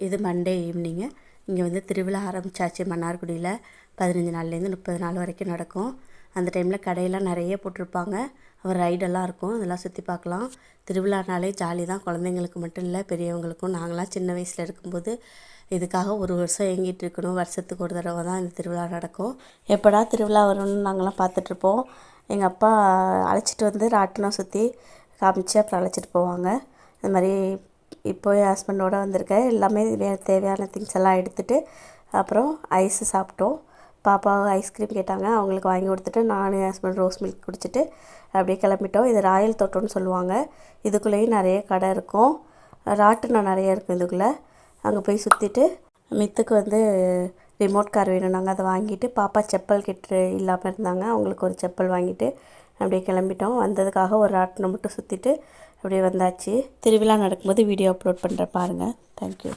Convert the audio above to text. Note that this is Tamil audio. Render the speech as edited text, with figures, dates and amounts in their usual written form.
இது மண்டே ஈவினிங்கு. இங்கே வந்து திருவிழா ஆரம்பித்தாச்சு. மன்னார்குடியில் 15 நாள்லேருந்து 30 நாள் வரைக்கும் நடக்கும். அந்த டைமில் கடையெல்லாம் நிறைய போட்டிருப்பாங்க. ஒரு ரைடெல்லாம் இருக்கும், அதெல்லாம் சுற்றி பார்க்கலாம். திருவிழானாலே ஜாலி தான், குழந்தைங்களுக்கு மட்டும் இல்லை, பெரியவங்களுக்கும். நாங்களாம் சின்ன வயசில் இருக்கும்போது இதுக்காக ஒரு வருஷம் ஏங்கிட்டு இருக்கணும். வருஷத்துக்கு ஒரு தடவை தான் இந்த திருவிழா நடக்கும். எப்படா திருவிழா வரும்னு நாங்களாம் பார்த்துட்ருப்போம். எங்கள் அப்பா அழைச்சிட்டு வந்து ராட்டினம் சுற்றி காமிச்சு அப்புறம் அழைச்சிட்டு போவாங்க. இந்த மாதிரி இப்போ என் ஹஸ்பண்டோடு வந்திருக்கேன். எல்லாமே தேவையான திங்ஸ் எல்லாம் எடுத்துகிட்டு அப்புறம் ஐஸு சாப்பிட்டோம். பாப்பாவை ஐஸ்கிரீம் கேட்டாங்க, அவங்களுக்கு வாங்கி கொடுத்துட்டு நானும் என் ஹஸ்பண்ட் ரோஸ் மில்க் குடிச்சிட்டு அப்படியே கிளம்பிட்டோம். இது ராயல் தோட்டம்னு சொல்லுவாங்க. இதுக்குள்ளேயும் நிறைய கடை இருக்கும், ராட்டினம் நிறைய இருக்கும் இதுக்குள்ளே. அங்கே போய் சுற்றிட்டு மித்துக்கு வந்து ரிமோட் கார் வேணும், நாங்கள் அதை வாங்கிட்டு பாப்பா செப்பல் கிட்டு இல்லாமல் இருந்தாங்க, அவங்களுக்கு ஒரு செப்பல் வாங்கிட்டு அப்படியே கிளம்பிட்டோம். வந்ததுக்காக ஒரு ராட்டினம் மட்டும் சுற்றிட்டு அப்படியே வந்தாச்சு. திருவிழா நடக்கும்போது வீடியோ அப்லோட் பண்ணுறேன் பாருங்கள். தேங்க்யூ.